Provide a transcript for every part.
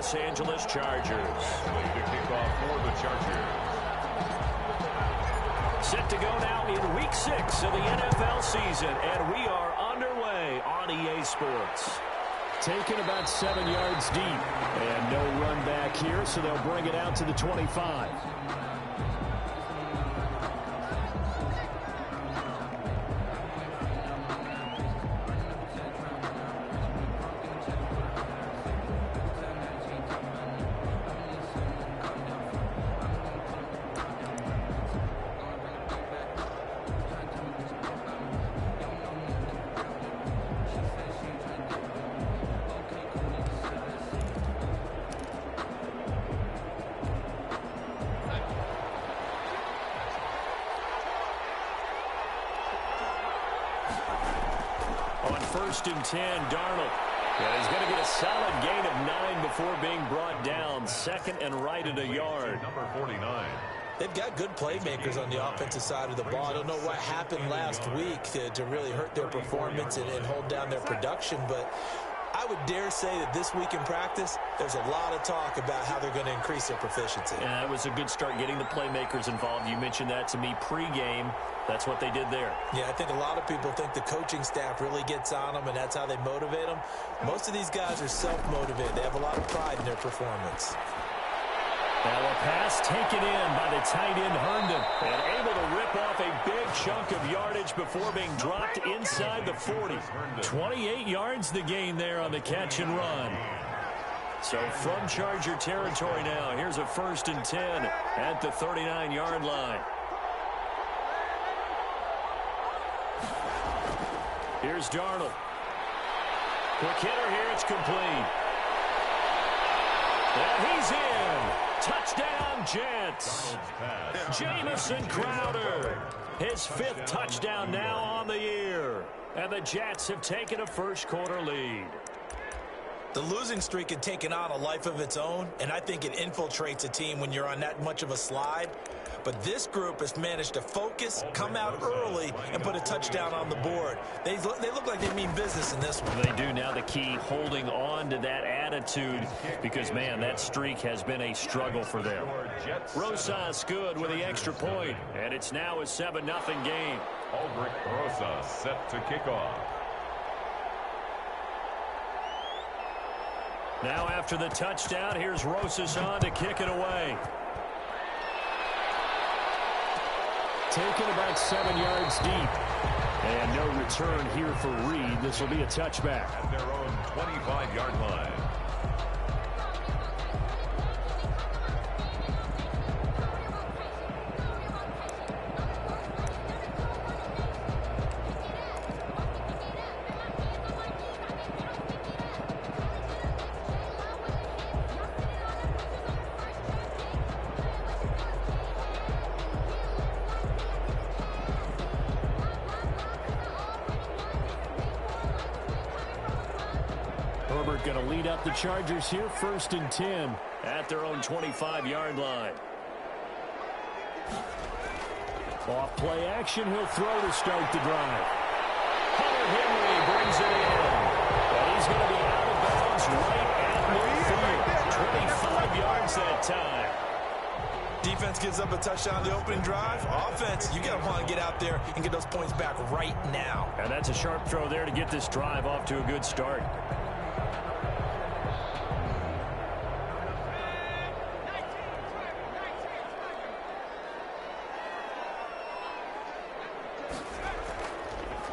Los Angeles Chargers. To kick off for the Chargers. Set to go now in Week 6 of the NFL season, and we are underway on EA Sports. Taken about 7 yards deep, and no run back here, so they'll bring it out to the 25. First and 10, Darnold. Yeah, he's going to get a solid gain of 9 before being brought down. Second and right at a yard. Number 49. They've got good playmakers on the offensive side of the ball. I don't know what happened last week to really hurt their performance and hold down their production, but I would dare say that this week in practice, there's a lot of talk about how they're going to increase their proficiency. Yeah, that was a good start getting the playmakers involved. You mentioned that to me pregame. That's what they did there. Yeah, I think a lot of people think the coaching staff really gets on them, and that's how they motivate them. Most of these guys are self-motivated. They have a lot of pride in their performance. Now a pass taken in by the tight end Herndon, and able to rip off a big chunk of yardage before being dropped inside the 40. 28 yards the gain there on the catch and run. So from Charger territory now, here's a first and 10 at the 39-yard line. Here's Darnold. Quick hitter here, it's complete. And he's in. Touchdown, Jets. Jamison Crowder. His 5th touchdown now on the year. And the Jets have taken a first-quarter lead. The losing streak had taken on a life of its own, and I think it infiltrates a team when you're on that much of a slide. But this group has managed to focus, come out early, and put a touchdown on the board. They look like they mean business in this one. They do now. The key, holding on to that attitude, because, man, that streak has been a struggle for them. Rosas good with the extra point, and it's now a 7-0 game. Aldrich Rosas set to kick off. Now after the touchdown, here's Rosas on to kick it away. Taken about 7 yards deep. And no return here for Reed. This will be a touchback. At their own 25-yard line. Going to lead up the Chargers here, first and 10. At their own 25-yard line. Off play action, he'll throw to start the drive. Hunter Henry brings it in. And he's going to be out of bounds right at midfield. 25 yards that time. Defense gives up a touchdown on the opening drive. Offense, you got to want to get out there and get those points back right now. And that's a sharp throw there to get this drive off to a good start.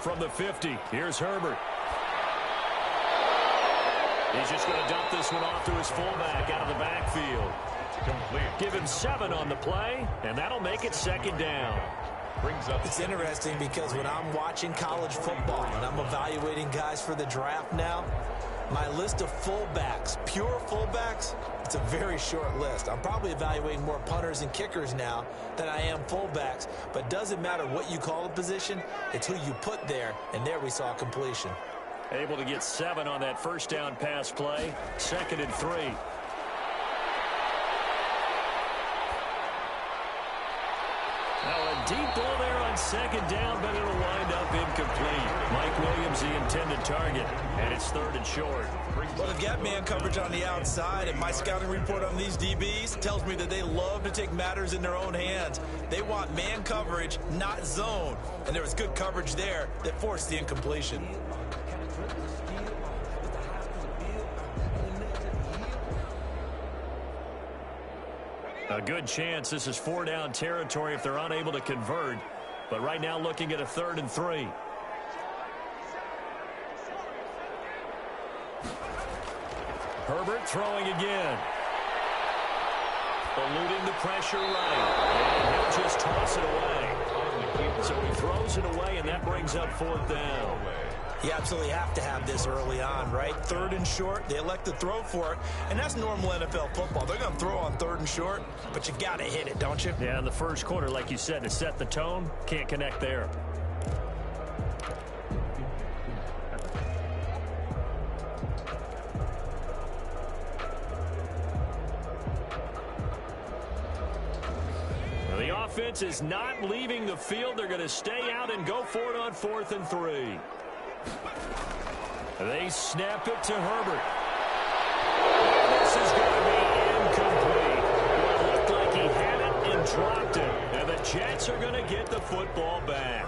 From the 50, here's Herbert. He's just going to dump this one off to his fullback out of the backfield. Complete. Give him 7 on the play, and that'll make it second down. Brings up. It's interesting because when I'm watching college football and I'm evaluating guys for the draft now, my list of fullbacks, pure fullbacks, it's a very short list. I'm probably evaluating more punters and kickers now than I am fullbacks, but doesn't matter what you call a position, it's who you put there, and there we saw completion. Able to get 7 on that first down pass play, 2nd and 3. Now a deep ball there on second down, but it'll wind up incomplete. Mike Williams, the intended target, and it's 3rd and short. Well, they've got man coverage on the outside, and my scouting report on these DBs tells me that they love to take matters in their own hands. They want man coverage, not zone. And there was good coverage there that forced the incompletion. A good chance this is 4-down territory if they're unable to convert. But right now looking at a 3rd and 3. Herbert throwing again. Eluding the pressure right. And he'll just toss it away. So he throws it away, and that brings up 4th down. You absolutely have to have this early on, right? 3rd and short, they elect to throw for it, and that's normal NFL football. They're going to throw on 3rd and short, but you got to hit it, don't you? Yeah, in the first quarter, like you said, to set the tone, can't connect there. Well, the offense is not leaving the field. They're going to stay out and go for it on 4th and 3. They snap it to Herbert. This is going to be incomplete. Well, it looked like he had it and dropped it. And the Jets are going to get the football back.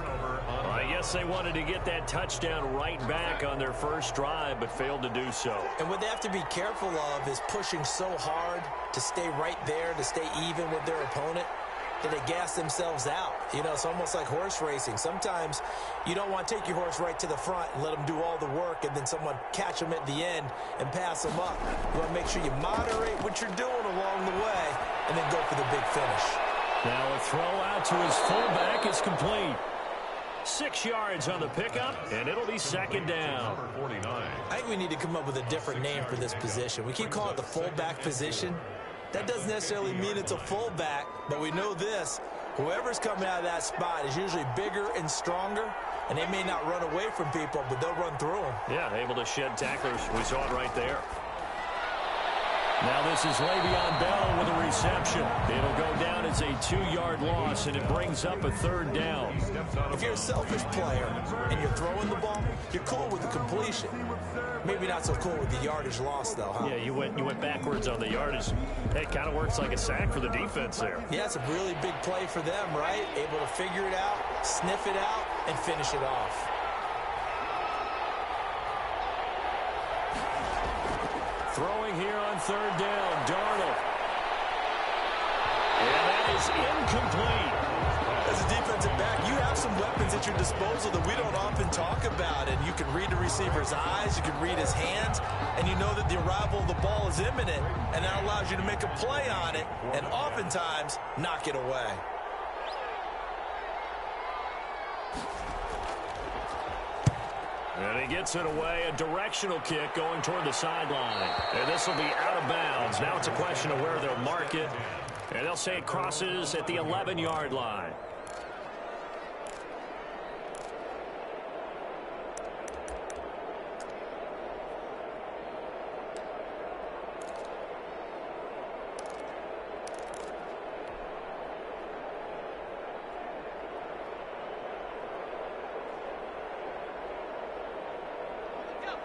Well, I guess they wanted to get that touchdown right back on their first drive, but failed to do so. And what they have to be careful of is pushing so hard to stay right there, to stay even with their opponent, that they gas themselves out. You know, it's almost like horse racing. Sometimes you don't want to take your horse right to the front and let them do all the work and then someone catch them at the end and pass them up. You want to make sure you moderate what you're doing along the way and then go for the big finish. Now a throw out to his fullback is complete. 6 yards on the pickup, and it'll be 2nd down. I think we need to come up with a different name for this position. We keep calling it the fullback position. That doesn't necessarily mean it's a fullback, but we know this. Whoever's coming out of that spot is usually bigger and stronger, and they may not run away from people, but they'll run through them. Yeah, able to shed tacklers. We saw it right there. Now this is Le'Veon Bell with a reception. It'll go down as a 2-yard loss, and it brings up a 3rd down. If you're a selfish player and you're throwing the ball, you're cool with the completion. Maybe not so cool with the yardage loss, though, huh? Yeah, you went backwards on the yardage. It kind of works like a sack for the defense there. Yeah, it's a really big play for them, right? Able to figure it out, sniff it out, and finish it off. Throwing here on 3rd down, Darnold. And that is incomplete. As a defensive back, you have some weapons at your disposal that we don't often talk about. And you can read the receiver's eyes, you can read his hands, and you know that the arrival of the ball is imminent. And that allows you to make a play on it and oftentimes knock it away. And he gets it away, a directional kick going toward the sideline. And this will be out of bounds. Now it's a question of where they'll mark it. And they'll say it crosses at the 11-yard line.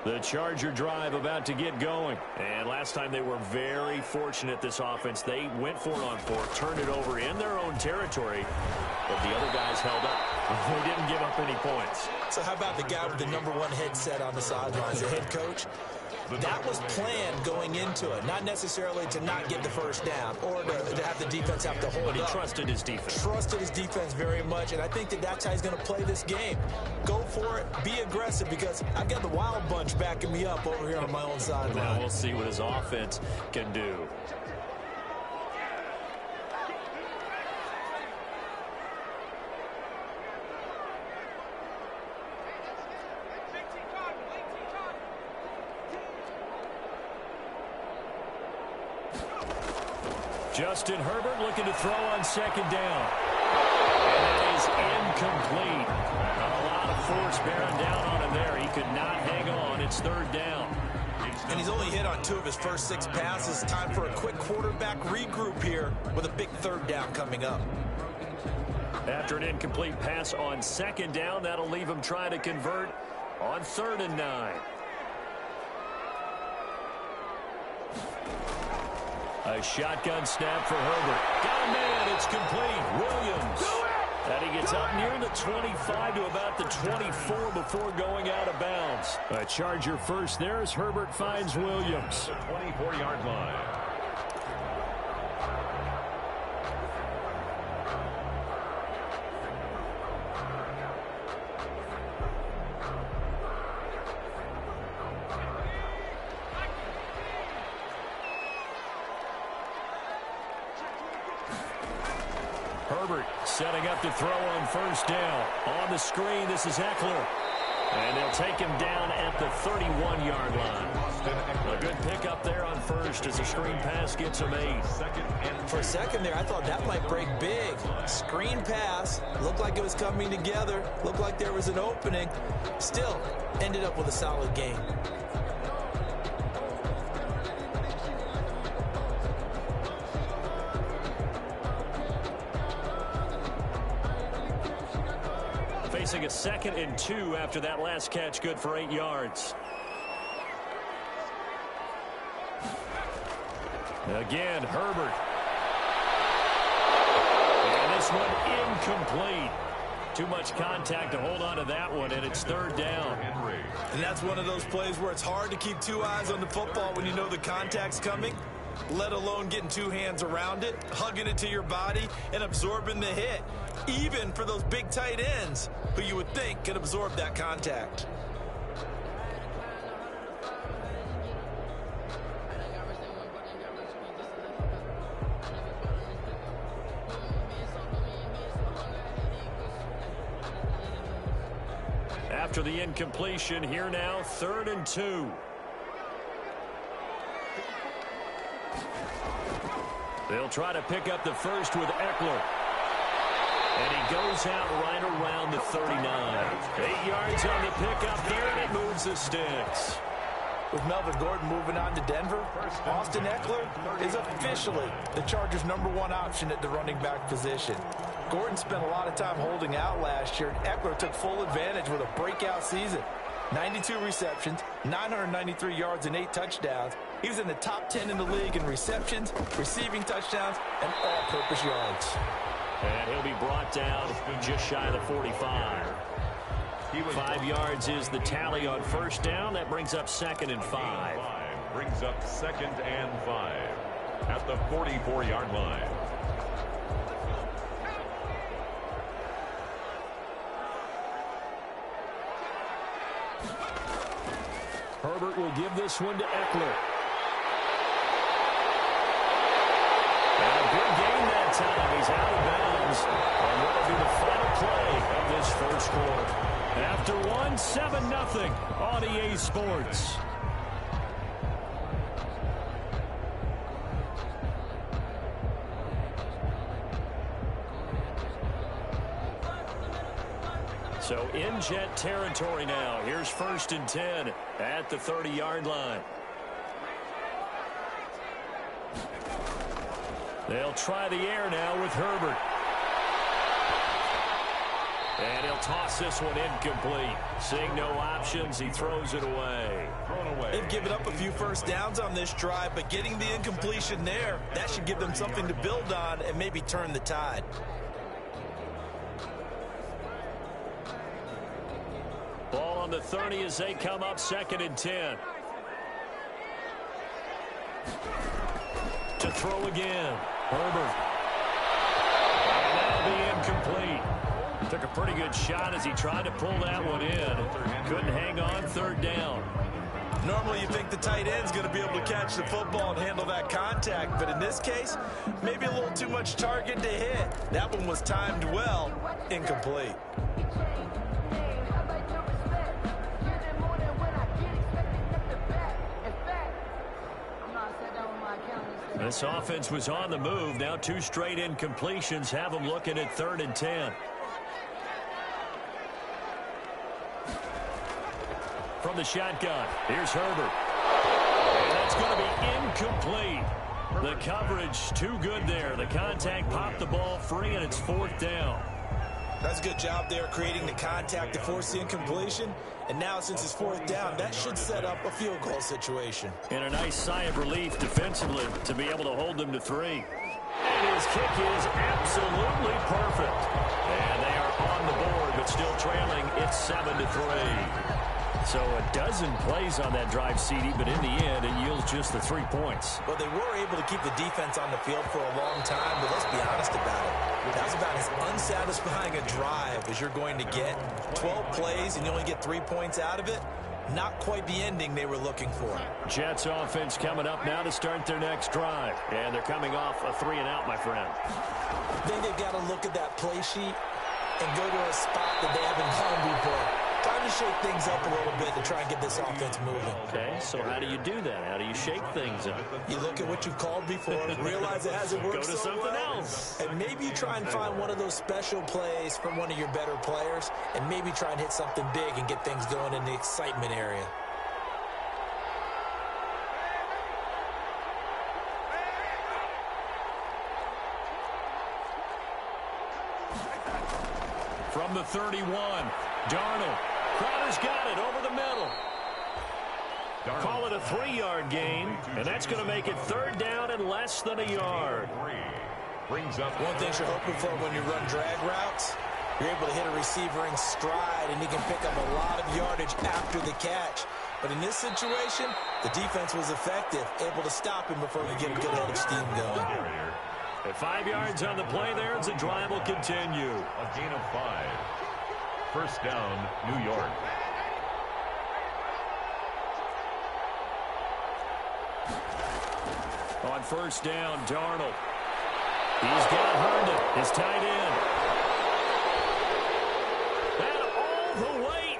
The Charger drive about to get going. And last time they were very fortunate, this offense. They went for it on 4th, turned it over in their own territory, but the other guys held up. They didn't give up any points. So how about the guy with the #1 headset on the sidelines, the head coach? That was planned going into it, not necessarily to not get the first down or to have the defense have to hold But he up. trusted his defense. Trusted his defense very much, and I think that that's how he's going to play this game. Go for it, be aggressive, because I've got the Wild Bunch backing me up over here on my own sideline. Now we'll see what his offense can do. Justin Herbert looking to throw on 2nd down. And it is incomplete. A lot of force bearing down on him there. He could not hang on. It's 3rd down. And he's only hit on 2 of his first 6 passes. Time for a quick quarterback regroup here with a big 3rd down coming up. After an incomplete pass on second down, that'll leave him trying to convert on 3rd and 9. A shotgun snap for Herbert. Got a man. It's complete. Williams. And he gets up near the 25 to about the 24 before going out of bounds. A Charger first there as Herbert finds Williams. The 24-yard line. Herbert setting up to throw on 1st down. On the screen, this is Eckler. And they'll take him down at the 31-yard line. A good pickup there on 1st as the screen pass gets him 8. For a second there, I thought that might break big. Screen pass. Looked like it was coming together. Looked like there was an opening. Still, ended up with a solid game. Facing a 2nd and 2 after that last catch, good for 8 yards. Again, Herbert. And this one incomplete. Too much contact to hold on to that one, and it's 3rd down. And that's one of those plays where it's hard to keep 2 eyes on the football when you know the contact's coming, let alone getting 2 hands around it, hugging it to your body, and absorbing the hit. Even for those big tight ends who you would think could absorb that contact. After the incompletion, here now, 3rd and 2. They'll try to pick up the first with Eckler. And he goes out right around the 39. 8 yards on the pickup there, and it moves the sticks. With Melvin Gordon moving on to Denver, Austin Eckler is officially the Chargers' #1 option at the running back position. Gordon spent a lot of time holding out last year, and Eckler took full advantage with a breakout season. 92 receptions, 993 yards, and 8 touchdowns. He was in the top 10 in the league in receptions, receiving touchdowns, and all-purpose yards. And he'll be brought down just shy of the 45. 5 yards is the tally on 1st down. That brings up 2nd and 5. Brings up 2nd and 5 at the 44-yard line. Herbert will give this one to Eckler. And a good game that time. He's out of bounds. And that'll be the final play of this 1st quarter. After 1, 7-0 on EA Sports. So in Jet territory now. Here's 1st and 10 at the 30-yard line. They'll try the air now with Herbert. And he'll toss this one incomplete. Seeing no options, he throws it away. They've given up a few 1st downs on this drive, but getting the incompletion there, that should give them something to build on and maybe turn the tide. Ball on the 30 as they come up 2nd and 10. To throw again. Herbert. And that'll be incomplete. Took a pretty good shot as he tried to pull that one in. Couldn't hang on 3rd down. Normally you think the tight end's going to be able to catch the football and handle that contact, but in this case, maybe a little too much target to hit. That one was timed well, incomplete. This offense was on the move. Now 2 straight incompletions have them looking at 3rd and 10. From the shotgun, here's Herbert. And that's going to be incomplete. The coverage too good there. The contact popped the ball free, and it's 4th down. That's a good job there creating the contact to force the incompletion. And now since it's fourth down, that should set up a field goal situation. And a nice sigh of relief defensively to be able to hold them to 3. And his kick is absolutely perfect. And they are on the board, but still trailing. It's 7-3. So a dozen plays on that drive, CD, but in the end, it yields just the 3 points. Well, they were able to keep the defense on the field for a long time, but let's be honest about it. That's about as unsatisfying a drive as you're going to get. 12 plays and you only get 3 points out of it. Not quite the ending they were looking for. Jets offense coming up now to start their next drive. And they're coming off a 3-and-out, my friend. I think they've got to look at that play sheet and go to a spot that they haven't gone before. Time to shake things up a little bit to try and get this offense moving. Okay, so how do you do that? How do you shake things up? You look at what you've called before, realize it hasn't worked so so something well, else. and maybe you try and find one of those special plays from one of your better players, and maybe try and hit something big and get things going in the excitement area. From the 31, Darnold. Crowder's got it over the middle. Call it a 3-yard gain, and that's going to make it 3rd down and less than a yard. Brings up One thing you're hoping for when you run drag routes, you're able to hit a receiver in stride, and he can pick up a lot of yardage after the catch. But in this situation, the defense was effective, able to stop him before he could get a good head of steam going. At 5 yards on the play there, and the drive will continue. A gain of 5. First down, New York. On first down, Darnold. He's got Herndon, his tight end. And all the way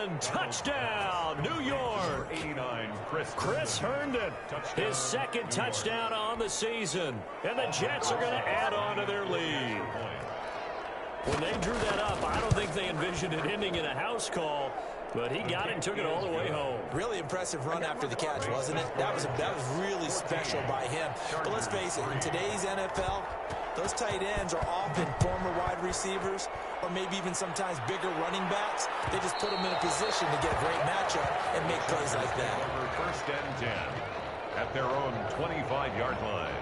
in. Touchdown, New York. 89, Chris Herndon, his 2nd touchdown on the season. And the Jets are going to add on to their lead. When they drew that up, I don't think they envisioned it ending in a house call, but he got it and took it all the way home. Really impressive run after the catch, wasn't it? That was really special by him. But let's face it, in today's NFL, those tight ends are often former wide receivers or maybe even sometimes bigger running backs. They just put them in a position to get a great matchup and make plays like that. First and 10 at their own 25-yard line.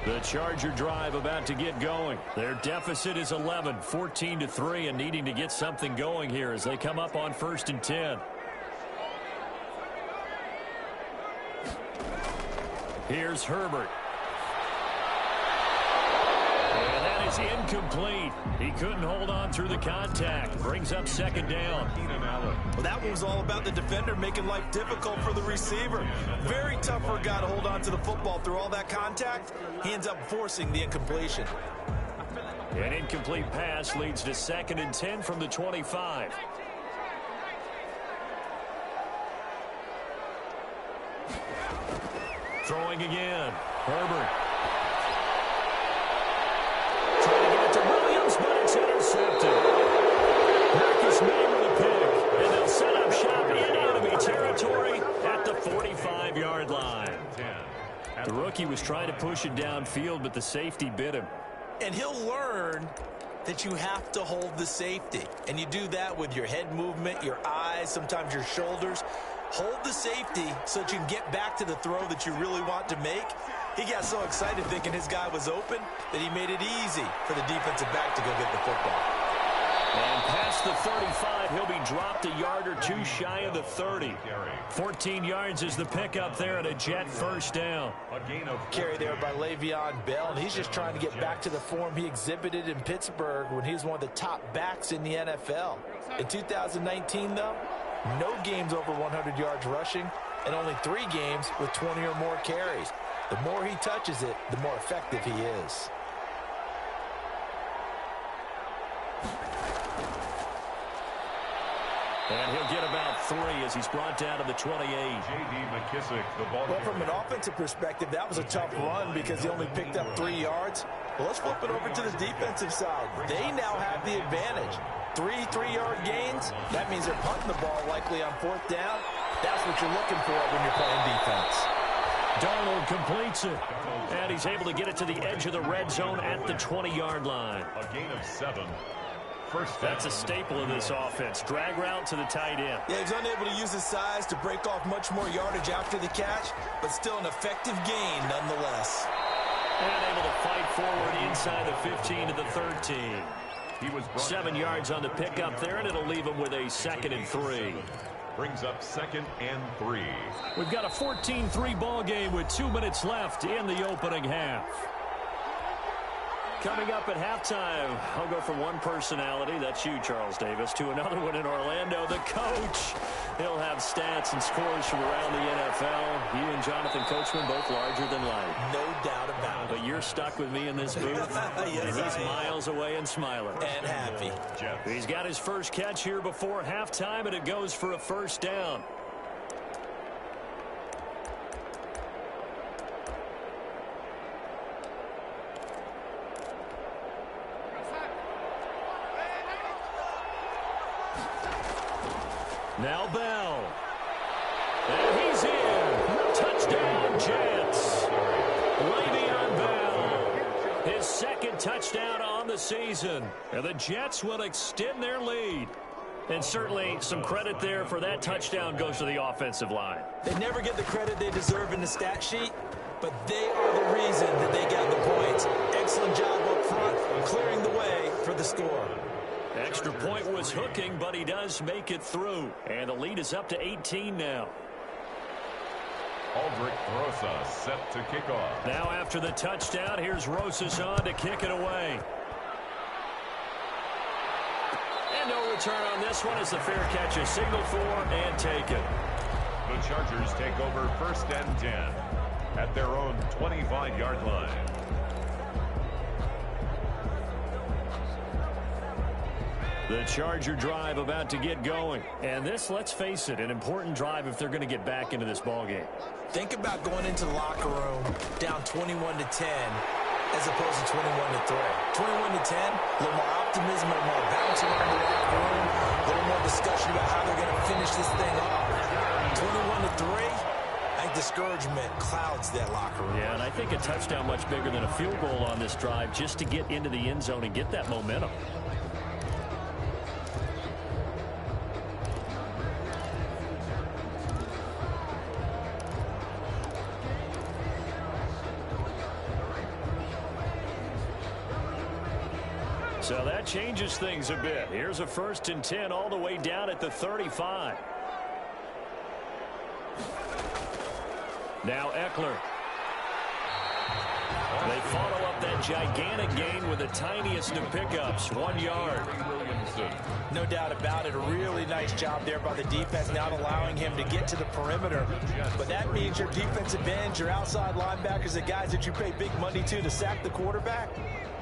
The Charger drive about to get going. Their deficit is 11, 14-3, and needing to get something going here as they come up on 1st and 10. Here's Herbert. And that is incomplete. He couldn't hold on through the contact. Brings up 2nd down. Well, that one was all about the defender making life difficult for the receiver. Very tough for a guy to hold on to the football through all that contact. He ends up forcing the incompletion. An incomplete pass leads to 2nd and 10 from the 25. Throwing again. Herbert. Trying to get it to Williams, but it's intercepted. Marcus May with a pick. And they'll set up shop in enemy territory at the 45-yard line. The rookie was trying to push it downfield, but the safety bit him. And he'll learn that you have to hold the safety. And you do that with your head movement, your eyes, sometimes your shoulders. Hold the safety so that you can get back to the throw that you really want to make. He got so excited thinking his guy was open that he made it easy for the defensive back to go get the football. And past the 35, he'll be dropped a yard or two shy of the 30. 14 yards is the pickup there at a Jet first down. Carry there by Le'Veon Bell, and he's just trying to get back to the form he exhibited in Pittsburgh when he was one of the top backs in the NFL. In 2019, though, no games over 100 yards rushing, and only 3 games with 20 or more carries. The more he touches it, the more effective he is. And he'll get about 3 as he's brought down to the 28. J.D. McKissick, the ball. Well, from an offensive perspective, that was a tough run because he only picked up 3 yards. Well, let's flip it over to the defensive side. They now have the advantage. 3 3-yard gains. That means they're punting the ball likely on 4th down. That's what you're looking for when you're playing defense. Darnold completes it. And he's able to get it to the edge of the red zone at the 20-yard line. A gain of 7. First That's a staple of this offense. Drag route to the tight end. Yeah, he's unable to use his size to break off much more yardage after the catch, but still an effective gain nonetheless. And able to fight forward inside the 15 to the 13. He was 7 yards on the pickup there, and it'll leave him with a 2nd and 3. Brings up 2nd and 3. We've got a 14-3 ball game with 2 minutes left in the opening half. Coming up at halftime, I'll go from one personality, that's you, Charles Davis, to another one in Orlando, the coach. He'll have stats and scores from around the NFL. He and Jonathan Coachman both larger than life. No doubt about it. But you're stuck with me in this booth, Yes, and he's miles away and smiling. And happy. He's got his first catch here before halftime, and it goes for a first down. Now Bell. And he's in. Touchdown, Jets. Le'Veon Bell. His 2nd touchdown on the season. And the Jets will extend their lead. And certainly some credit there for that touchdown goes to the offensive line. They never get the credit they deserve in the stat sheet, but they are the reason that they got the points. Excellent job up front, clearing the way for the score. Extra point was hooking, but he does make it through. And the lead is up to 18 now. Aldrich Rosa set to kick off. Now after the touchdown, here's Rosas on to kick it away. And no return on this one as the fair catch is signaled for and taken. The Chargers take over 1st and 10 at their own 25-yard line. The Charger drive about to get going. And this, let's face it, an important drive if they're going to get back into this ballgame. Think about going into the locker room down 21-10 as opposed to 21-3. 21-10, a little more optimism, a little more bounce around the locker room, a little more discussion about how they're going to finish this thing off. 21-3, I think discouragement clouds that locker room. Yeah, and I think a touchdown much bigger than a field goal on this drive just to get into the end zone and get that momentum. So that changes things a bit. Here's a 1st and 10 all the way down at the 35. Now Eckler. They follow up that gigantic gain with the tiniest of pickups, 1 yard. No doubt about it. A really nice job there by the defense, not allowing him to get to the perimeter. But that means your defensive ends, your outside linebackers, the guys that you pay big money to sack the quarterback,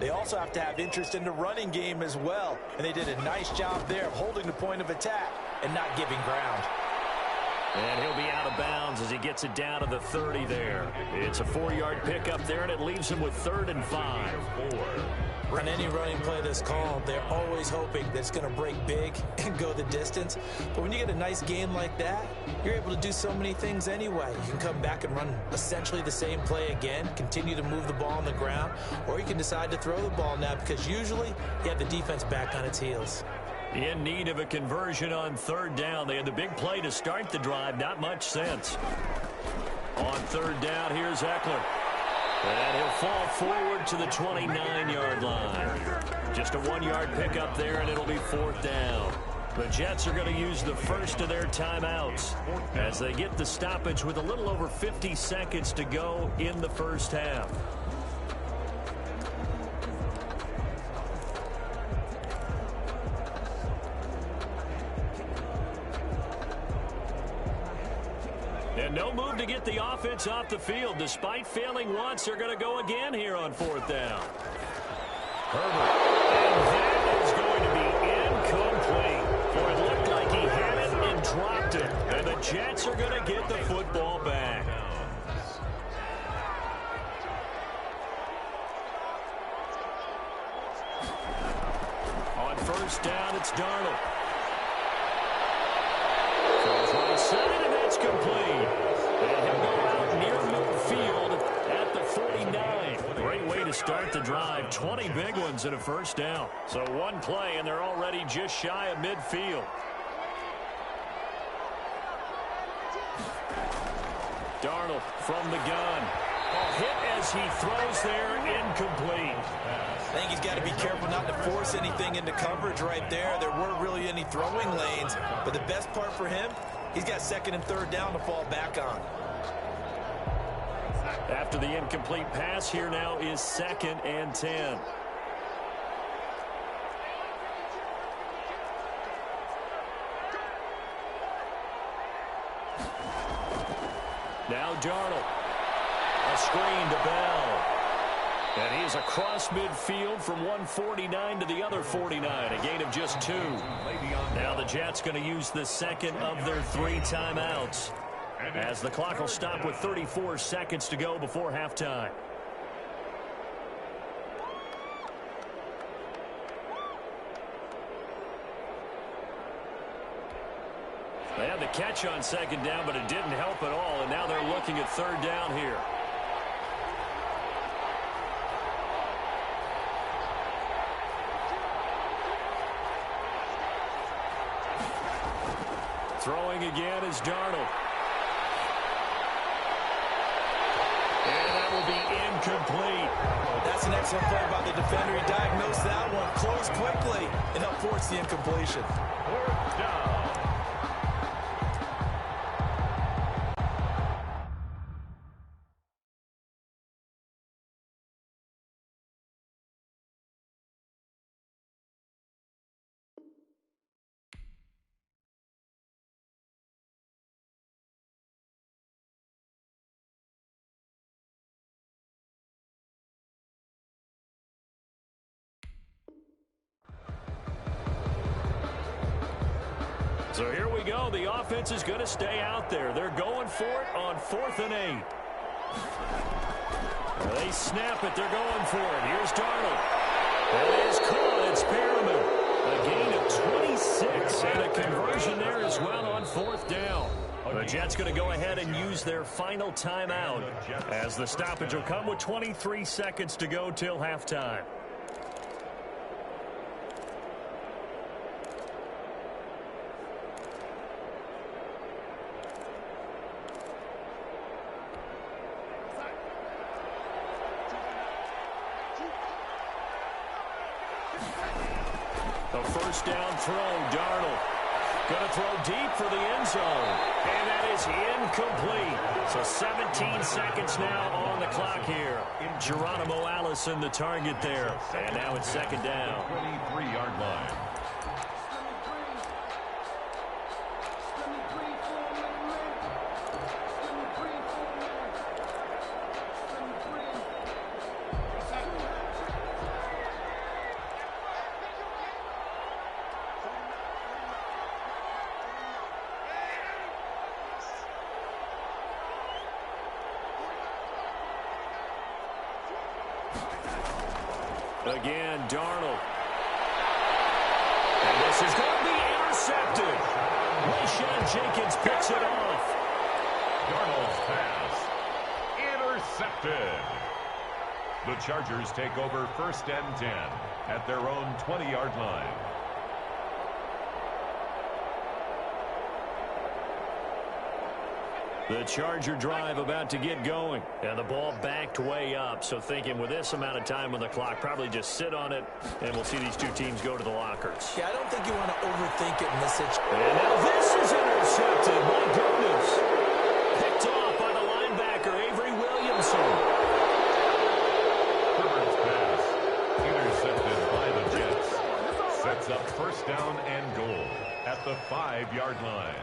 they also have to have interest in the running game as well. And they did a nice job there of holding the point of attack and not giving ground. And he'll be out of bounds as he gets it down to the 30 there. It's a 4-yard pickup there, and it leaves him with 3rd and 5. On any running play that's called, they're always hoping that it's going to break big and go the distance. But when you get a nice game like that, you're able to do so many things anyway. You can come back and run essentially the same play again, continue to move the ball on the ground, or you can decide to throw the ball now because usually you have the defense back on its heels. In need of a conversion on 3rd down. They had the big play to start the drive. Not much sense. On 3rd down, here's Eckler. And he'll fall forward to the 29-yard line. Just a 1-yard pickup there, and it'll be 4th down. The Jets are going to use the first of their timeouts as they get the stoppage with a little over 50 seconds to go in the first half. And no move to get the offense off the field. Despite failing once, they're going to go again here on 4th down. Herbert. And that is going to be incomplete. For it looked like he had it and dropped it. And the Jets are going to get the football back. On 1st down, it's Darnold. Throws right side, and that's complete. And he'll go out near midfield. start the drive. 20 big ones and a first down. So one play, and they're already just shy of midfield. Darnold from the gun. Hit as he throws there, incomplete. I think he's got to be careful not to force anything into coverage right there. There weren't really any throwing lanes, but the best part for him, he's got second and third down to fall back on. After the incomplete pass, here now is 2nd and 10. Now Darnold. A screen to Bell. And he's across midfield from 149 to the other 49. A gain of just 2. Now the Jets going to use the second of their 3 timeouts, as the clock will stop with 34 seconds to go before halftime. They had the catch on 2nd down, but it didn't help at all, and now they're looking at 3rd down here. Throwing again is Darnold. And that will be incomplete. That's an excellent play by the defender. He diagnosed that one, closed quickly, and helped force the incompletion. 4th down. So here we go. The offense is going to stay out there. They're going for it on 4th and 8. They snap it. They're going for it. Here's Darnold. It is caught. It's Perriman. A gain of 26 and a conversion there as well on 4th down. The Jets going to go ahead and use their final timeout, as the stoppage will come with 23 seconds to go till halftime. A first down throw, Darnold. Going to throw deep for the end zone. And that is incomplete. So 17 seconds now on the clock here. Geronimo Allison, the target there. And now it's 2nd down. 23-yard line. Again, Darnold. And this is going to be intercepted. Rashawn Jenkins picks it off. Darnold's pass intercepted. The Chargers take over 1st and 10 at their own 20-yard line. The Charger drive about to get going. And the ball backed way up. So thinking with this amount of time on the clock, probably just sit on it, and we'll see these two teams go to the lockers. Yeah, I don't think you want to overthink it in this situation. And now this is intercepted. My goodness. Picked off by the linebacker, Avery Williamson. Herbert's pass intercepted by the Jets. Sets up 1st down and goal at the 5-yard line.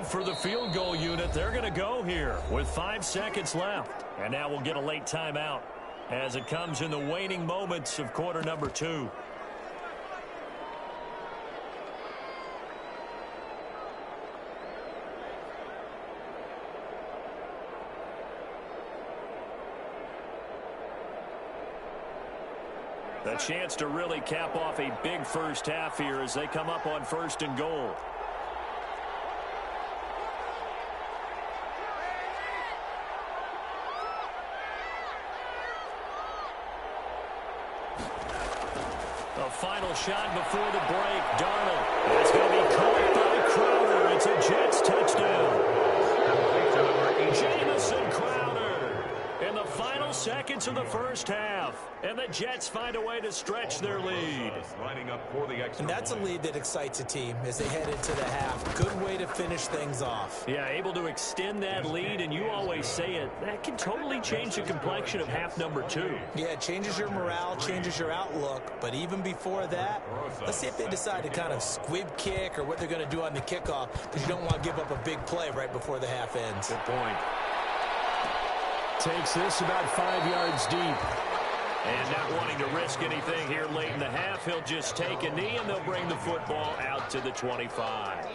For the field goal unit, they're going to go here with 5 seconds left. And now we'll get a late timeout as it comes in the waning moments of quarter number 2. chance to really cap off a big first half here as they come up on 1st and goal. A final shot before the break. Darnold. It's going to be caught by Crowder. It's a Jets touchdown. Jamison Crowder in the final seconds of the first half. And the Jets find a way to stretch their lead. Lining up for the extra And that's a lead that excites a team as they head into the half. Good way to finish things off. Yeah, able to extend that lead, and you always say it, that can totally change the complexion of half number 2. Yeah, it changes your morale, changes your outlook. But even before that, let's see if they decide to kind of squib kick or what they're going to do on the kickoff, because you don't want to give up a big play right before the half ends. Good point. Takes this about 5 yards deep. And not wanting to risk anything here late in the half, he'll just take a knee, and they'll bring the football out to the 25.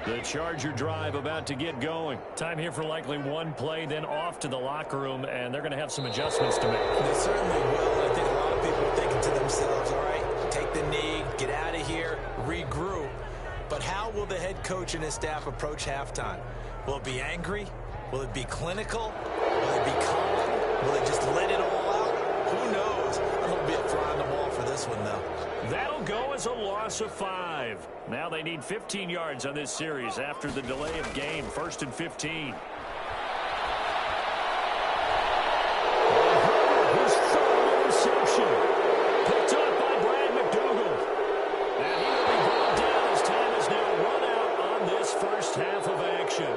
The Charger drive about to get going. Time here for likely one play, then off to the locker room, and they're going to have some adjustments to make. They certainly will. I think a lot of people are thinking to themselves, all right, take the knee, get out of here, regroup. But how will the head coach and his staff approach halftime? Will it be angry? Will it be clinical? Will it be calm? Will they just let it all out? Who knows? It'll be a fly on the wall for this one, though. That'll go as a loss of 5. Now they need 15 yards on this series after the delay of game. 1st and 15. His third interception. Picked up by Brad McDougald. And he will be brought down as time is now run out on this first half of action.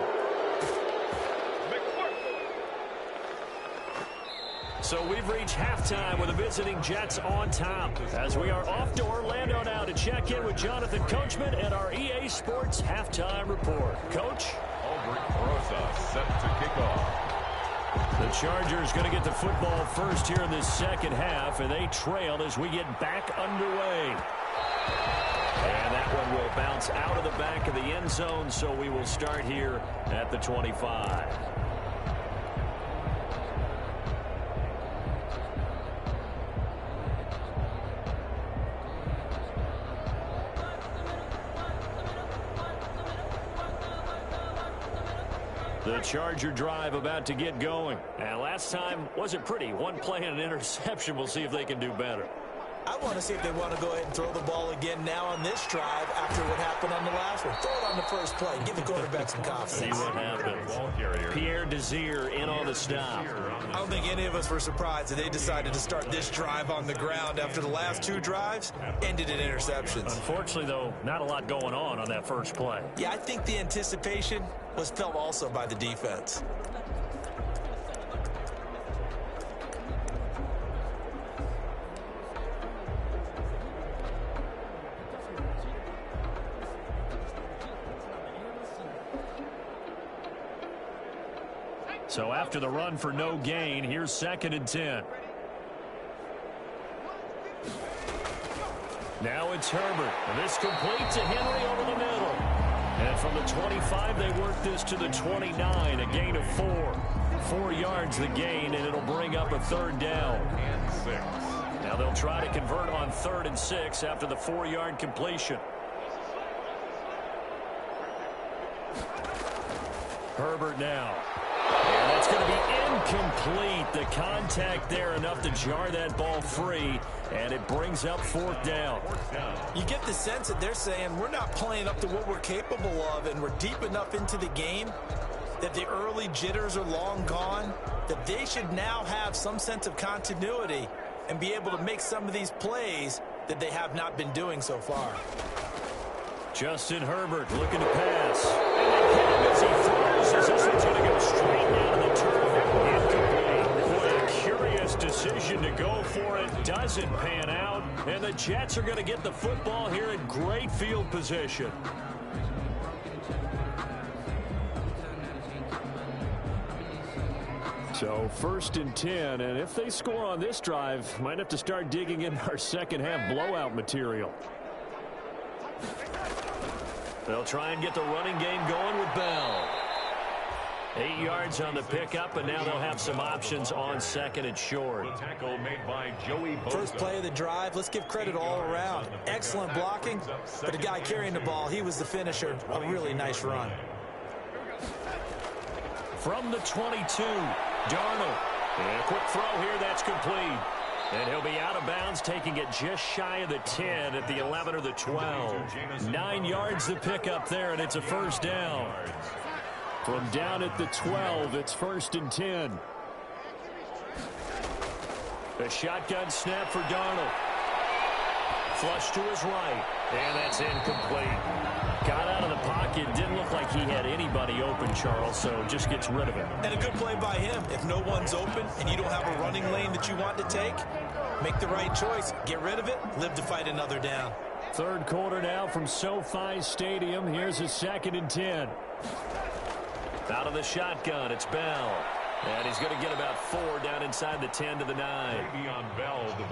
So we've reached halftime with the visiting Jets on top as we are off to Orlando now to check in with Jonathan Coachman and our EA Sports halftime report. Coach? Albert Rosa set to kick off. The Chargers going to get the football first here in this second half, and they trail as we get back underway. And that one will bounce out of the back of the end zone, so we will start here at the 25. The Charger drive about to get going. And last time wasn't pretty. One play and an interception. We'll see if they can do better. I want to see if they want to go ahead and throw the ball again now on this drive after what happened on the last one. Throw it on the first play. Give the quarterback some confidence. See what happens. Pierre Desir in on the stop. I don't think any of us were surprised that they decided to start this drive on the ground after the last 2 drives ended in interceptions. Unfortunately, though, not a lot going on that first play. Yeah, I think the anticipation was felt also by the defense. So after the run for no gain, here's 2nd and 10. Now it's Herbert. And this complete to Henry over the middle. And from the 25, they work this to the 29, a gain of 4. 4 yards the gain, and it'll bring up a 3rd down. And 6. Now they'll try to convert on 3rd and 6 after the 4-yard completion. Herbert now. And that's going to be incomplete. The contact there enough to jar that ball free, and it brings up 4th down. You get the sense that they're saying we're not playing up to what we're capable of, and we're deep enough into the game that the early jitters are long gone, that they should now have some sense of continuity and be able to make some of these plays that they have not been doing so far. Justin Herbert looking to pass. And they hit him as he throws. As this one's going to go straight down to the turf. Incomplete. Boy, a curious decision decision to go for it doesn't pan out, and the Jets are going to get the football here in great field position. So 1st and 10, and if they score on this drive, might have to start digging in our second half blowout material. They'll try and get the running game going with Bell. 8 yards on the pickup, and now they'll have some options on 2nd and short. The tackle made by Joey Bosa. First play of the drive, let's give credit all around. Excellent blocking, but the guy carrying the ball, he was the finisher. A really nice run. From the 22, Darnold. And a quick throw here, that's complete. And he'll be out of bounds, taking it just shy of the 10 at the 11 or the 12. 9 yards to pick up there, and it's a first down. From down at the 12, it's 1st and 10. A shotgun snap for Darnold. Flush to his right, and that's incomplete. Got out of the pocket, didn't look like he had anybody open, Charles, so just gets rid of it. And a good play by him. If no one's open and you don't have a running lane that you want to take, make the right choice. Get rid of it, live to fight another down. Third quarter now from SoFi Stadium. Here's a 2nd and 10. Out of the shotgun, it's Bell. And he's going to get about 4 down inside the 10 to the 9.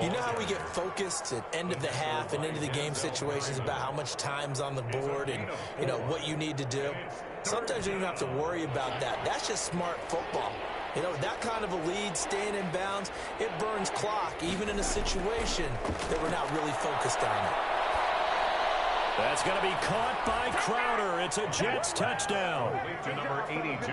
You know how we get focused at end of the half and into the game situations about how much time's on the board and, you know, what you need to do? Sometimes you don't have to worry about that. That's just smart football. You know, that kind of a lead, staying in bounds, it burns clock, even in a situation that we're not really focused on it. That's going to be caught by Crowder. It's a Jets touchdown. To number 82,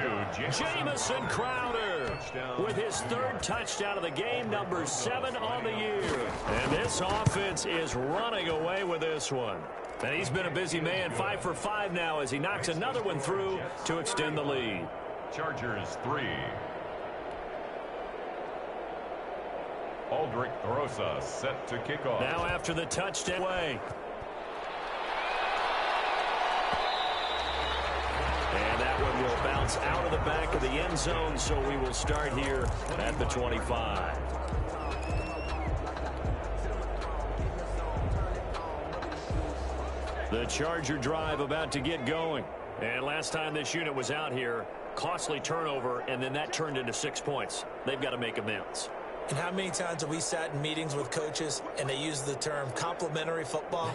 Jamison Crowder with his 3rd touchdown of the game, number 7 on the year. And this offense is running away with this one. And he's been a busy man, 5 for 5 now as he knocks another one through to extend the lead. Chargers 3. Aldrich Grossa set to kick off. Now after the touchdown away. And that one will bounce out of the back of the end zone, so we will start here at the 25. The Charger drive about to get going. And last time this unit was out here, costly turnover, and then that turned into 6 points. They've got to make amends. And how many times have we sat in meetings with coaches and they use the term complementary football?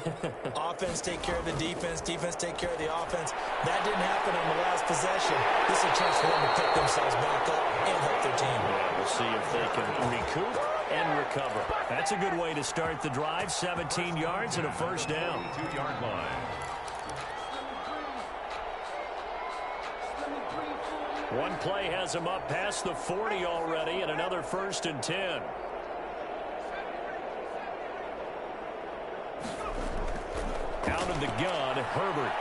Offense take care of the defense, defense take care of the offense. That didn't happen on the last possession. This is a chance for them to pick themselves back up and help their team. Yeah, we'll see if they can recoup and recover. That's a good way to start the drive. 17 yards and a first down. 2-yard line. One play has him up past the 40 already, and another 1st and 10. Out of the gun, Herbert.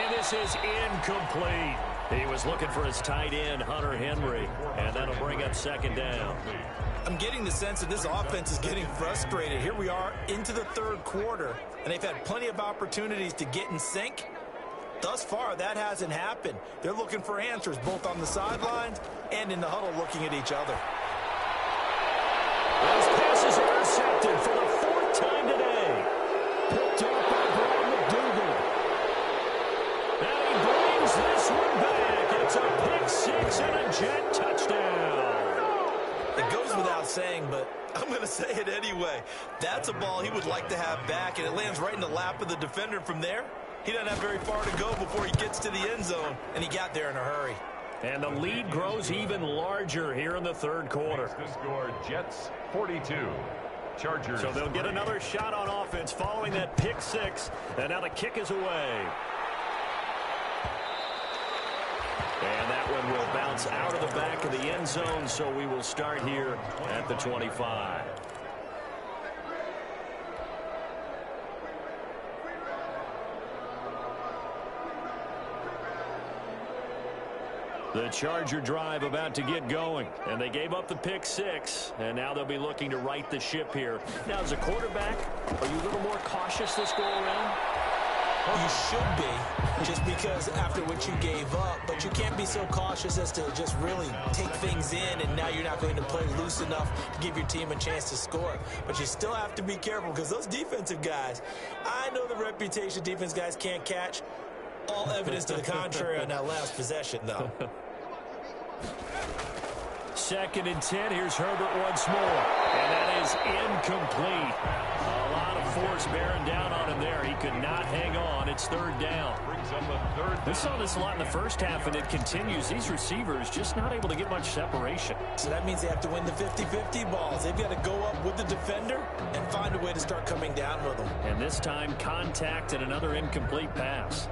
And this is incomplete. He was looking for his tight end, Hunter Henry, and that'll bring up 2nd down. I'm getting the sense that this offense is getting frustrated. Here we are into the 3rd quarter, and they've had plenty of opportunities to get in sync. Thus far, that hasn't happened. They're looking for answers both on the sidelines and in the huddle looking at each other. Those passes are intercepted for the 4th time today. Picked up by Brad McDougal. And he brings this one back. It's a pick 6 and a Jet touchdown. It goes without saying, but I'm going to say it anyway. That's a ball he would like to have back, and it lands right in the lap of the defender from there. He doesn't have very far to go before he gets to the end zone, and he got there in a hurry. And the lead grows even larger here in the 3rd quarter. The score, Jets 42. Chargers. So they'll get another shot on offense following that pick 6, and now the kick is away. And that one will bounce out of the back of the end zone, so we will start here at the 25. The Charger drive about to get going, and they gave up the pick 6, and now they'll be looking to right the ship here. Now, as a quarterback, are you a little more cautious this go around? You should be, just because after what you gave up, but you can't be so cautious as to just really take things in, and now you're not going to play loose enough to give your team a chance to score. But you still have to be careful, because those defensive guys, I know the reputation defense guys can't catch. All evidence to the contrary on that last possession, though. 2nd and 10. Here's Herbert once more. And that is incomplete. A lot of force bearing down on him there. He could not hang on. It's 3rd down. We saw this a lot in the first half, and it continues. These receivers just not able to get much separation. So that means they have to win the 50-50 balls. They've got to go up with the defender and find a way to start coming down with them. And this time, contact and another incomplete pass.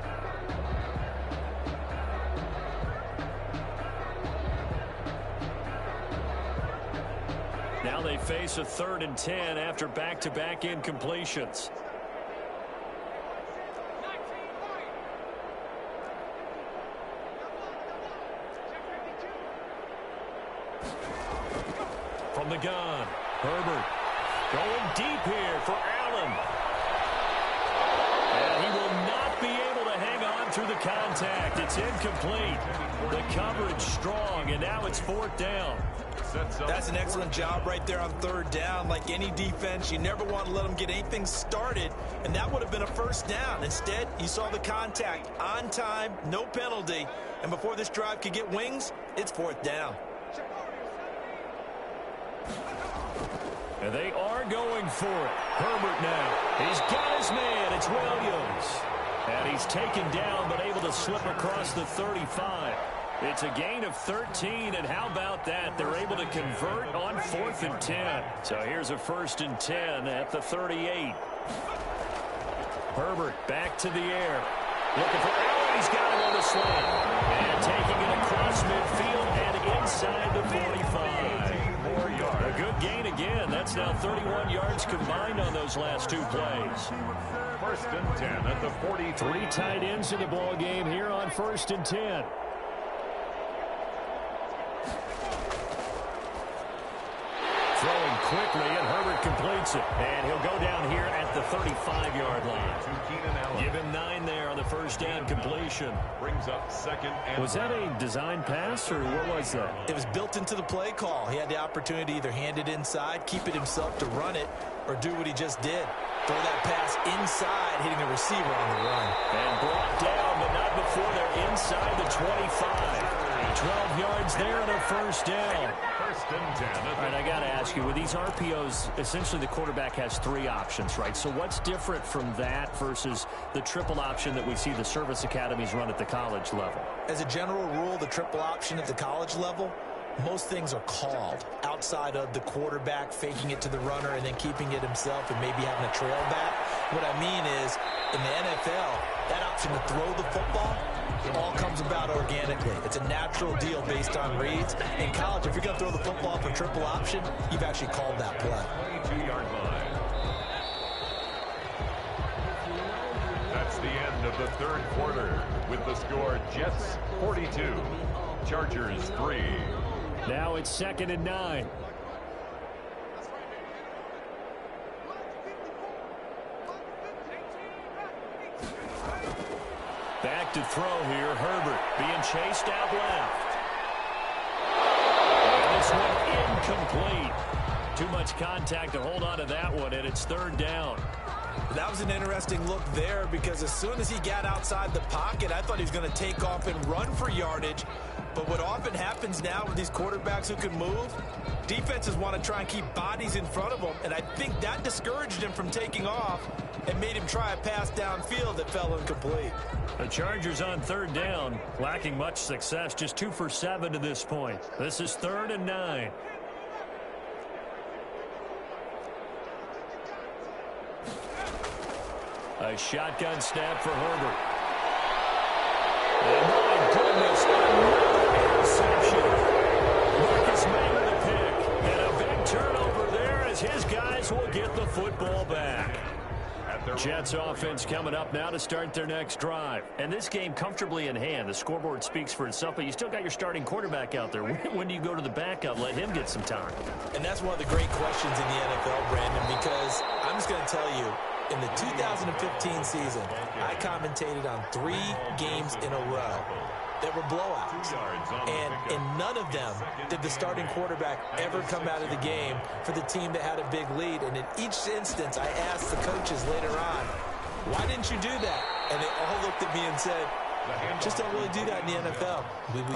Now they face a 3rd and 10 after back-to-back incompletions. From the gun, Herbert going deep here for Allen. And he will not be able to hang on through the contact. It's incomplete. The coverage strong, and now it's 4th down. That's an excellent job right there on 3rd down. Like any defense, you never want to let them get anything started, and that would have been a 1st down. Instead, you saw the contact on time, no penalty, and before this drive could get wings, it's 4th down. And they are going for it. Herbert now. He's got his man. It's Williams. And he's taken down but able to slip across the 35. It's a gain of 13, and how about that? They're able to convert on 4th and 10. So here's a 1st and 10 at the 38. Herbert back to the air. Looking for Allen. He's got it on the slant. And taking it across midfield and inside the 45. A good gain again. That's now 31 yards combined on those last 2 plays. 1st and 10 at the 43. 3 tight ends in the ball game here on 1st and 10. Throwing quickly, and Herbert completes it. And he'll go down here at the 35-yard line. Give him 9 there on the 1st down completion. Brings up 2nd and Was that a design pass, or what was that? It was built into the play call. He had the opportunity to either hand it inside, keep it himself to run it, or do what he just did. Throw that pass inside, hitting a receiver on the run. And brought down, but not before they're inside the 25. 12 yards there and a 1st down. 1st and 10. All right, I got to ask you, with these RPOs, essentially the quarterback has 3 options, right? So what's different from that versus the triple option that we see the service academies run at the college level? As a general rule, the triple option at the college level, most things are called outside of the quarterback faking it to the runner and then keeping it himself and maybe having a trail back. What I mean is, in the NFL, that option to throw the football, it all comes about organically. It's a natural deal based on reads. In college, if you're going to throw the football for triple option, you've actually called that play. 22-yard line. That's the end of the 3rd quarter with the score Jets 42, Chargers 3. Now it's 2nd and 9. Back to throw here. Herbert being chased out left. And this one incomplete. Too much contact to hold on to that one, and it's 3rd down. That was an interesting look there, because as soon as he got outside the pocket, I thought he was going to take off and run for yardage. But what often happens now with these quarterbacks who can move, defenses want to try and keep bodies in front of them, and I think that discouraged him from taking off and made him try a pass downfield that fell incomplete. The Chargers on 3rd down, lacking much success, just 2 for 7 to this point. This is 3rd and 9. A shotgun snap for Herbert. And my goodness, another interception. Marcus May with a pick. And a big turnover there as his guys will get the football back. Jets offense coming up now to start their next drive. And this game comfortably in hand. The scoreboard speaks for itself, but you still got your starting quarterback out there. When do you go to the backup? Let him get some time. And that's one of the great questions in the NFL, Brandon, because I'm just going to tell you, in the 2015 season, I commentated on 3 games in a row that were blowouts. And in none of them did the starting quarterback ever come out of the game for the team that had a big lead. And in each instance, I asked the coaches later on, why didn't you do that? And they all looked at me and said, just don't really do that in the NFL.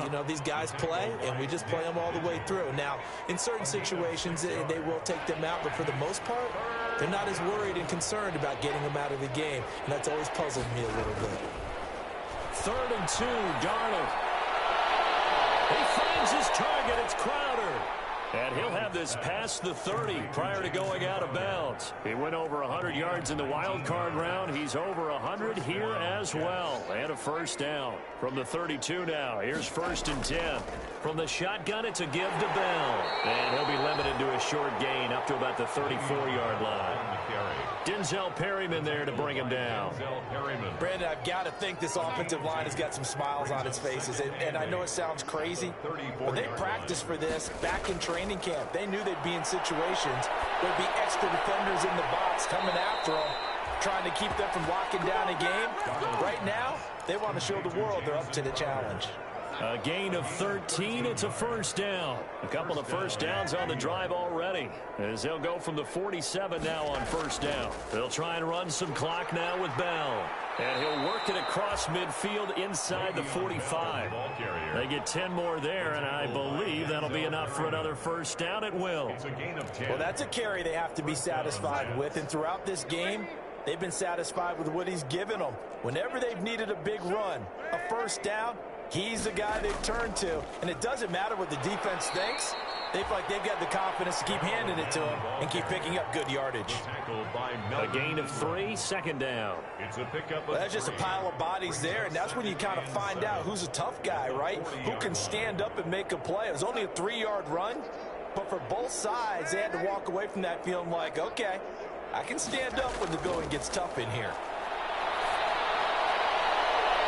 You know, these guys play, and we just play them all the way through. Now, in certain situations, they will take them out, but for the most part, they're not as worried and concerned about getting them out of the game, and that's always puzzled me a little bit. 3rd and 2, Darnold. He finds his target. It's Crowder. And he'll have this past the 30 prior to going out of bounds. He went over 100 yards in the wild card round. He's over 100 here as well. And a first down from the 32 now. Here's 1st and 10. From the shotgun, it's a give to Bell. And he'll be limited to a short gain up to about the 34-yard line. Denzel Perryman there to bring him down. Brandon, I've got to think this offensive line has got some smiles on its faces. And I know it sounds crazy, but they practiced for this back in training camp. They knew they'd be in situations there'd be extra defenders in the box coming after them, trying to keep them from locking down a game. Right now, they want to show the world they're up to the challenge. A gain of 13. It's a first down. A couple of first downs on the drive already, as they'll go from the 47 now on first down. They'll try and run some clock now with Bell. And he'll work it across midfield inside the 45. They get 10 more there, and I believe that'll be enough for another first down at will. Well, that's a carry they have to be satisfied with. And throughout this game, they've been satisfied with what he's given them. Whenever they've needed a big run, a first down, he's the guy they've turned to. And it doesn't matter what the defense thinks. They feel like they've got the confidence to keep handing it to him and keep picking up good yardage. A gain of 3, second down. Well, that's just a pile of bodies there, and that's when you kind of find out who's a tough guy, right? Who can stand up and make a play. It was only a 3-yard run, but for both sides, they had to walk away from that feeling like, okay, I can stand up when the going gets tough in here.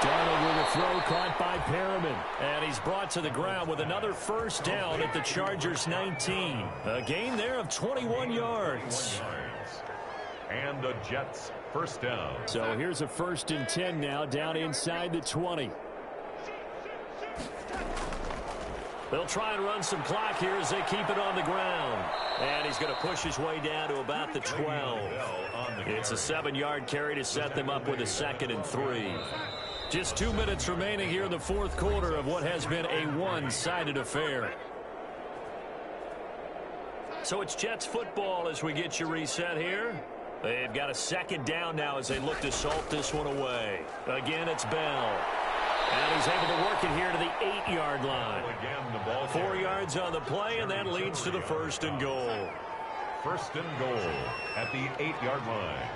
Darnold with a throw caught by Perriman. And he's brought to the ground with another first down at the Chargers' 19. A gain there of 21 yards. And the Jets first down. So here's a 1st and 10 now down inside the 20. They'll try and run some clock here as they keep it on the ground. And he's going to push his way down to about the 12. It's a 7-yard carry to set them up with a 2nd and 3. Just 2 minutes remaining here in the 4th quarter of what has been a one-sided affair. So it's Jets football as we get you reset here. They've got a 2nd down now as they look to salt this one away. Again, it's Bell. And he's able to work it here to the 8-yard line. 4 yards on the play, and that leads to the 1st and goal. 1st and goal at the 8-yard line.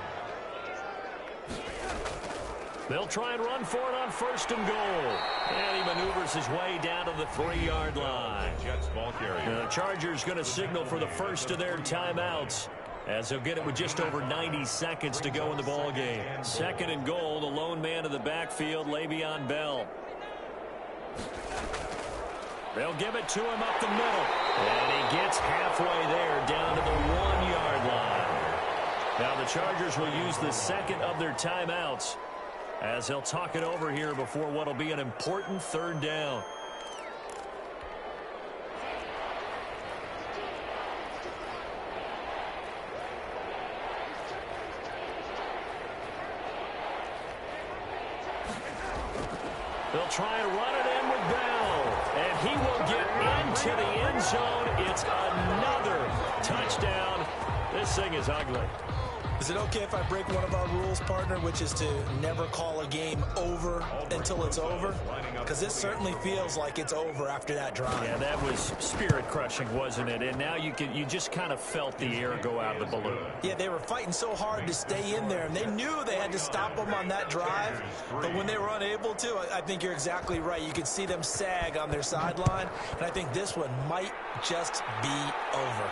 They'll try and run for it on 1st and goal. And he maneuvers his way down to the 3-yard line. The Chargers going to signal for the first of their timeouts, as they'll get it with just over 90 seconds to go in the ball game. 2nd and goal, the lone man in the backfield, Le'Veon Bell. They'll give it to him up the middle. And he gets halfway there down to the 1-yard line. Now the Chargers will use the 2nd of their timeouts, as they'll talk it over here before what will be an important 3rd down. They'll try and run it in with Bell, and he will get into the end zone. It's another touchdown. This thing is ugly. Is it okay if I break one of our rules, partner, which is to never call a game over until it's over? Because this certainly feels like it's over after that drive. Yeah, that was spirit-crushing, wasn't it? And now you just kind of felt the air go out of the balloon. Yeah, they were fighting so hard to stay in there, and they knew they had to stop them on that drive. But when they were unable to, I think you're exactly right. You could see them sag on their sideline, and I think this one might just be over.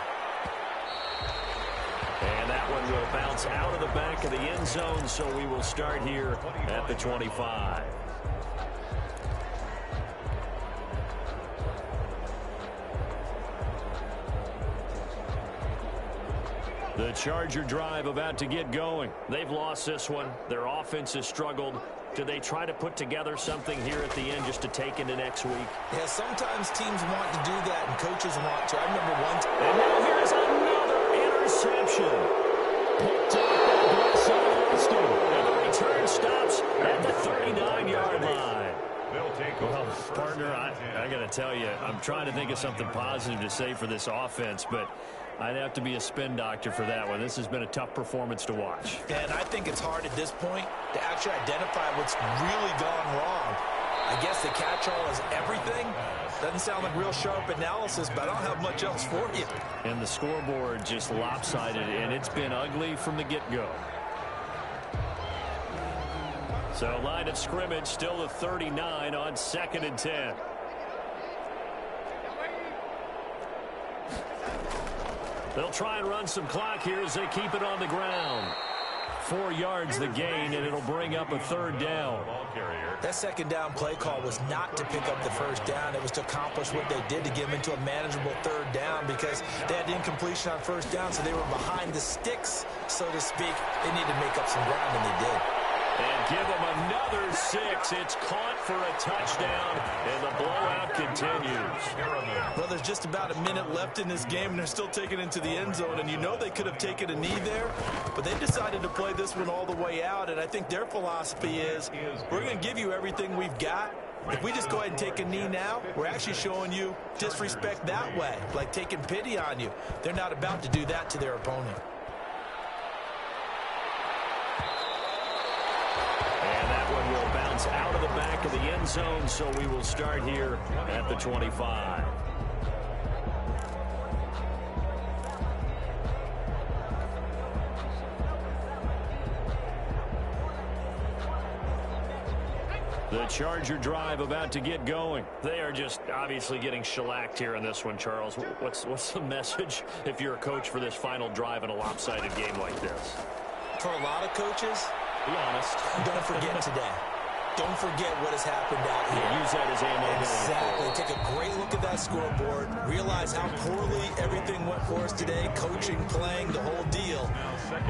And that one will bounce out of the back of the end zone, so we will start here at the 25. The Charger drive about to get going. They've lost this one. Their offense has struggled. Do they try to put together something here at the end just to take into next week? Yeah, sometimes teams want to do that and coaches want to. I remember one time. And now here's another interception. Picked up by Austin. And the return stops at the 39-yard line. They'll take Well, partner, I got to tell you, I'm trying to think of something positive to say for this offense, but I'd have to be a spin doctor for that one. This has been a tough performance to watch. And I think it's hard at this point to actually identify what's really gone wrong. I guess the catch-all is everything. Doesn't sound like real sharp analysis, but I don't have much else for you. And the scoreboard just lopsided, and it's been ugly from the get-go. So line of scrimmage still the 39 on 2nd and 10. They'll try and run some clock here as they keep it on the ground. 4 yards the gain, and it'll bring up a 3rd down. That 2nd down play call was not to pick up the 1st down. It was to accomplish what they did to get them into a manageable 3rd down because they had incompletion on 1st down, so they were behind the sticks, so to speak. They needed to make up some ground, and they did. And give them another 6. It's caught for a touchdown, and the blowout continues. Well, there's just about a minute left in this game, and they're still taking it into the end zone. And you know they could have taken a knee there, but they decided to play this one all the way out. And I think their philosophy is, we're going to give you everything we've got. If we just go ahead and take a knee now, we're actually showing you disrespect that way, like taking pity on you. They're not about to do that to their opponent. And that one will bounce out of the back of the end zone, so we will start here at the 25. The Charger drive about to get going. They are just obviously getting shellacked here in this one, Charles. What's the message if you're a coach for this final drive in a lopsided game like this? For a lot of coaches, be honest. Don't forget today. Don't forget what has happened out here. Yeah, use that as ammo. Exactly. Take a great look at that scoreboard. Realize how poorly everything went for us today. Coaching, playing, the whole deal.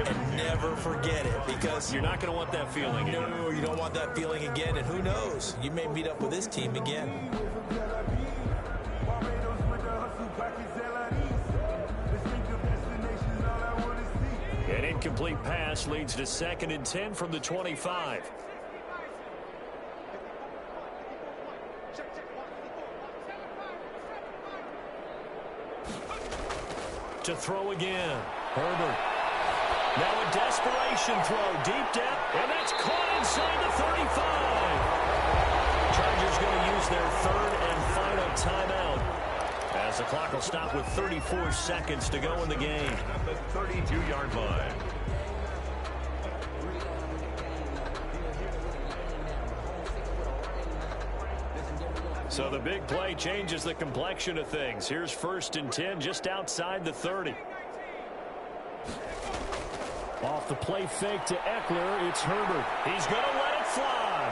And never forget it, because you're not going to want that feeling again. No, you don't want that feeling again. And who knows? You may meet up with this team again. An incomplete pass leads to 2nd and 10 from the 25. To throw again. Herbert. Now a desperation throw. Deep depth. And that's caught inside the 35. Chargers going to use their 3rd and final timeout, as the clock will stop with 34 seconds to go in the game. At the 32-yard line. So the big play changes the complexion of things. Here's 1st and 10 just outside the 30. Off the play fake to Eckler, it's Herbert. He's going to let it fly.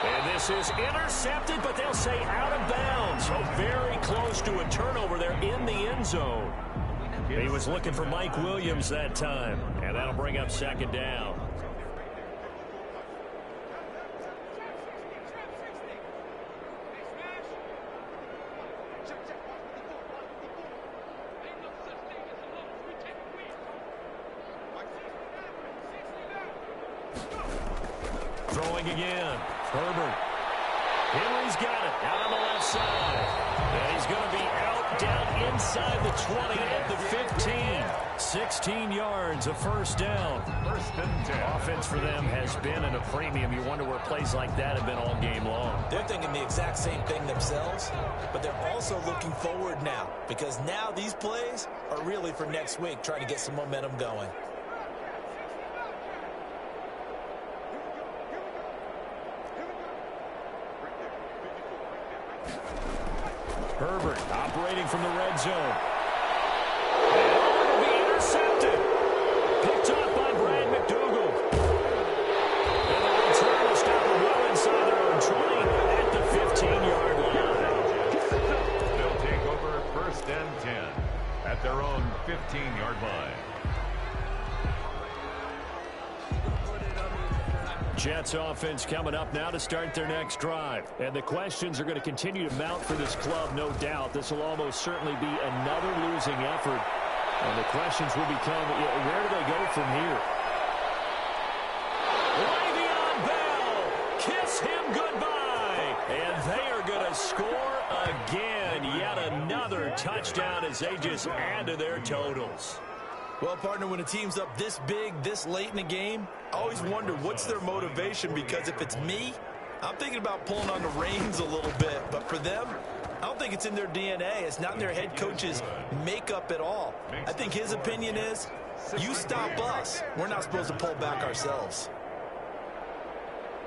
And this is intercepted, but they'll say out of bounds. So very close to a turnover there in the end zone. He was looking for Mike Williams that time, and that'll bring up 2nd down. Throwing again. Herbert. Henry's got it. Out on the left side. And he's going to be out down inside the 20 at the 15. 16 yards, a 1st down. 1st and 10. Offense for them has been at a premium. You wonder where plays like that have been all game long. They're thinking the exact same thing themselves, but they're also looking forward now, because now these plays are really for next week, trying to get some momentum going. Herbert operating from the red zone. And it'll be intercepted. Picked off by Brad McDougal. And the return will stop them well inside their own 20 at the 15-yard line. They'll take over 1st and 10 at their own 15-yard line. Jets offense coming up now to start their next drive. And the questions are going to continue to mount for this club, no doubt. This will almost certainly be another losing effort. And the questions will become, where do they go from here? Le'Veon Bell, kiss him goodbye. And they are going to score again. Yet another touchdown as they just add to their totals. Well, partner, when a team's up this big, this late in the game, I always wonder what's their motivation, because if it's me, I'm thinking about pulling on the reins a little bit. But for them, I don't think it's in their DNA. It's not in their head coach's makeup at all. I think his opinion is, you stop us. We're not supposed to pull back ourselves.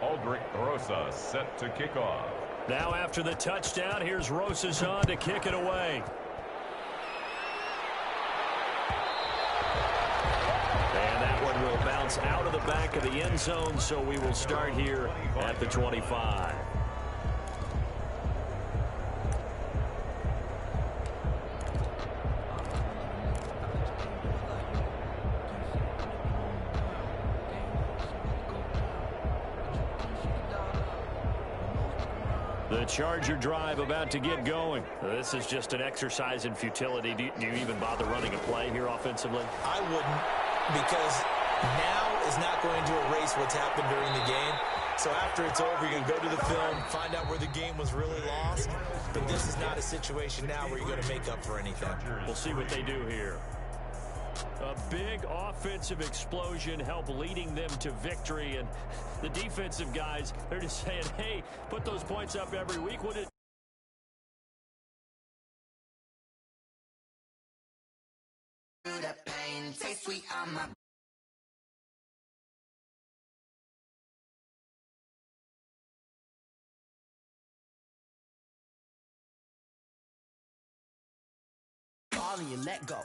Aldrich Rosas set to kick off. Now after the touchdown, here's Rosas on to kick it away. Will bounce out of the back of the end zone, so we will start here at the 25. The Charger drive about to get going. This is just an exercise in futility. Do you even bother running a play here offensively? I wouldn't, because now is not going to erase what's happened during the game. So after it's over, you're going to go to the film, find out where the game was really lost. But this is not a situation now where you're going to make up for anything. We'll see what they do here. A big offensive explosion helped leading them to victory. And the defensive guys, they're just saying, hey, put those points up every week. What did that pain taste sweet on my ball and you let go.